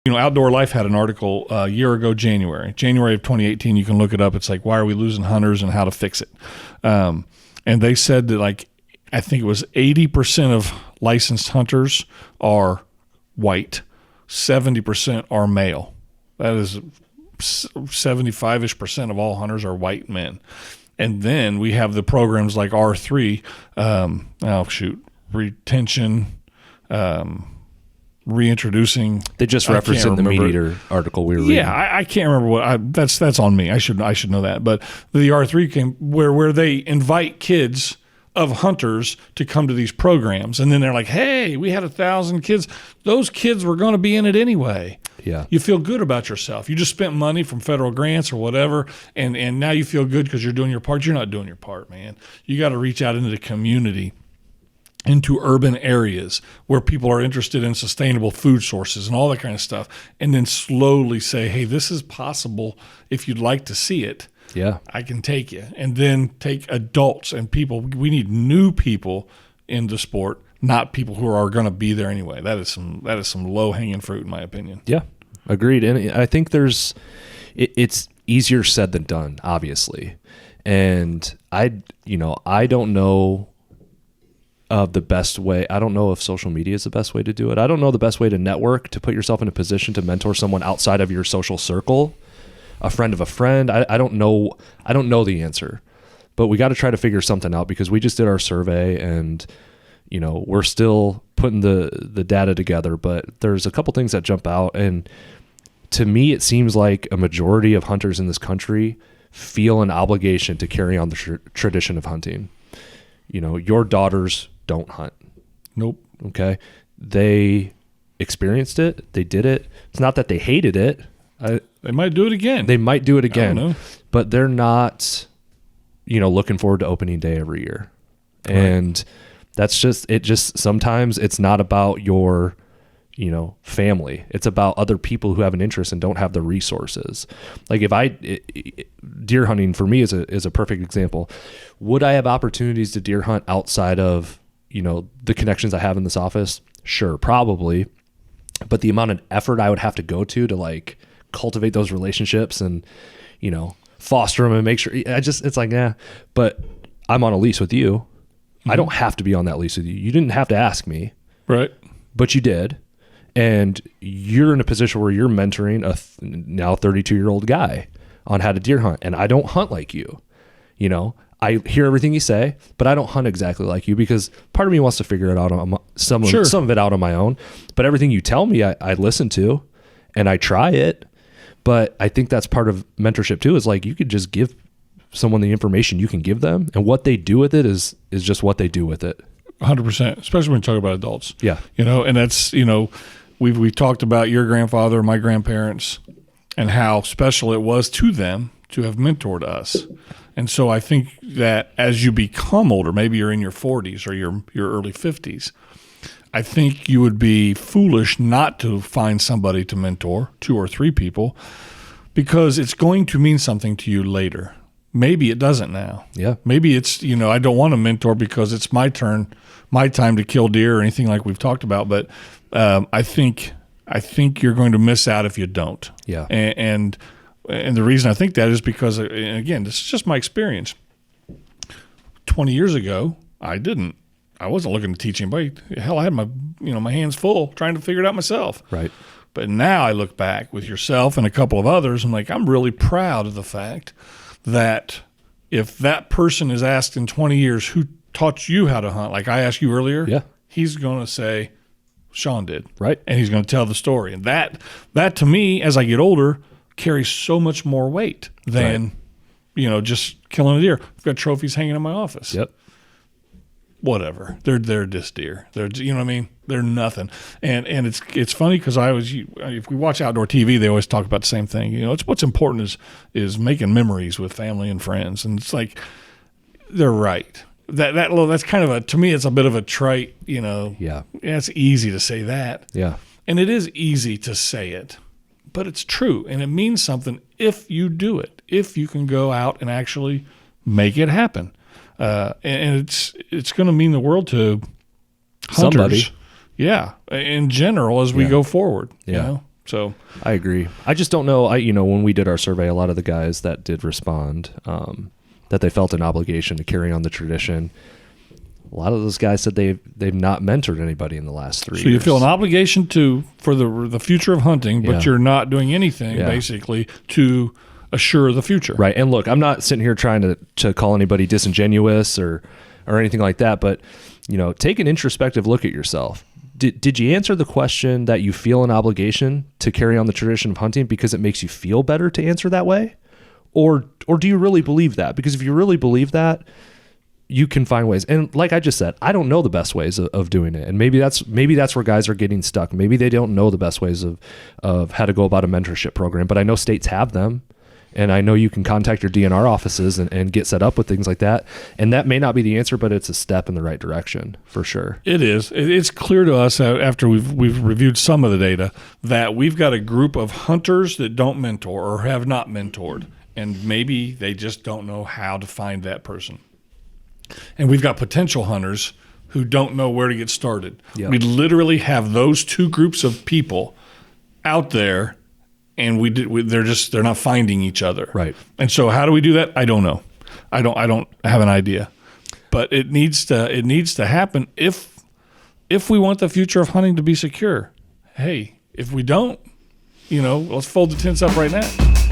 Outdoor Life had an article a year ago, January of 2018. You can look it up. It's like, why are we losing hunters and how to fix it? And they said that, like, I think it was 80% of licensed hunters are white, 70% are male. That is 75-ish% of all hunters are white men. And then we have the programs like R3, retention, reintroducing. They just referenced in the Meat Eater article we were reading. Yeah, I can't remember what. That's on me. I should know that. But the R3 came where they invite kids of hunters to come to these programs, and then they're like, "Hey, we had 1,000 kids. Those kids were going to be in it anyway." Yeah, you feel good about yourself. You just spent money from federal grants or whatever, and now you feel good because you're doing your part. You're not doing your part, man. You got to reach out into the community, into urban areas where people are interested in sustainable food sources and all that kind of stuff, and then slowly say, hey, this is possible. If you'd like to see it, yeah, I can take you. And then take adults and people. We need new people in the sport, not people who are going to be there anyway. That is some low-hanging fruit, in my opinion. Yeah, agreed. And I think it's easier said than done, obviously. And I don't know of the best way. I don't know if social media is the best way to do it. I don't know the best way to network, to put yourself in a position to mentor someone outside of your social circle, a friend of a friend. I don't know the answer, but we got to try to figure something out, because we just did our survey and, we're still putting the data together, but there's a couple things that jump out. And to me, it seems like a majority of hunters in this country feel an obligation to carry on the tradition of hunting. Your daughters don't hunt. Nope. Okay. They experienced it. They did it. It's not that they hated it. They might do it again. I don't know. But they're not, looking forward to opening day every year. Right. And that's just sometimes it's not about your, family. It's about other people who have an interest and don't have the resources. Like deer hunting for me is a perfect example. Would I have opportunities to deer hunt outside of, the connections I have in this office? Sure, probably. But the amount of effort I would have to go to like cultivate those relationships and, foster them and make sure it's like, yeah, but I'm on a lease with you. Mm-hmm. I don't have to be on that lease with you. You didn't have to ask me. Right. But you did. And you're in a position where you're mentoring a now 32-year-old guy on how to deer hunt. And I don't hunt like you. I hear everything you say, but I don't hunt exactly like you, because part of me wants to figure it out on some of it out on my own. But everything you tell me, I listen to and I try it. But I think that's part of mentorship too, is like you could just give someone the information you can give them, and what they do with it is just what they do with it. 100%, especially when you talk about adults. Yeah. And that's, we talked about your grandfather, my grandparents, and how special it was to them to have mentored us. And so I think that as you become older, maybe you're in your 40s or your early 50s, I think you would be foolish not to find somebody to mentor, 2 or 3 people, because it's going to mean something to you later. Maybe it doesn't now. Yeah. Maybe it's, I don't want to mentor because it's my turn, my time to kill deer or anything like we've talked about. But I think you're going to miss out if you don't. Yeah. And the reason I think that is because, and again, this is just my experience. 20 years ago, I wasn't looking to teach anybody. Hell, I had my hands full trying to figure it out myself. Right. But now I look back with yourself and a couple of others, I'm like, I'm really proud of the fact that if that person is asked in 20 years who taught you how to hunt, like I asked you earlier, yeah, he's going to say Sean did. Right. And he's going to tell the story. And that to me, as I get older, carries so much more weight than, just killing a deer. I've got trophies hanging in my office. Yep. Whatever. They're just deer. They're, you know what I mean? They're nothing. And it's funny because if we watch outdoor TV, they always talk about the same thing. It's what's important is making memories with family and friends. And it's like, they're right. That's kind of to me, it's a bit of a trite, Yeah. It's easy to say that. Yeah. And it is easy to say it, but it's true. And it means something if you do it, if you can go out and actually make it happen. And it's going to mean the world to hunters. Somebody. Yeah. In general, as we go forward, So I agree. I just don't know. When we did our survey, a lot of the guys that did respond, that they felt an obligation to carry on the tradition. A lot of those guys said they've not mentored anybody in the last 3 years. So you feel an obligation for the future of hunting, but you're not doing anything basically to assure the future. Right. And look, I'm not sitting here trying to call anybody disingenuous or anything like that, but take an introspective look at yourself. Did you answer the question that you feel an obligation to carry on the tradition of hunting because it makes you feel better to answer that way? Or do you really believe that? Because if you really believe that, you can find ways. And like I just said, I don't know the best ways of doing it. And maybe that's where guys are getting stuck. Maybe they don't know the best ways of how to go about a mentorship program, but I know states have them. And I know you can contact your DNR offices and get set up with things like that. And that may not be the answer, but it's a step in the right direction for sure. It is. It's clear to us after we've reviewed some of the data that we've got a group of hunters that don't mentor or have not mentored. And maybe they just don't know how to find that person. And we've got potential hunters who don't know where to get started. Yep. We literally have those two groups of people out there, and they're not finding each other. Right. And so how do we do that? I don't know. I don't have an idea. But it needs to happen if we want the future of hunting to be secure. Hey, if we don't, let's fold the tents up right now.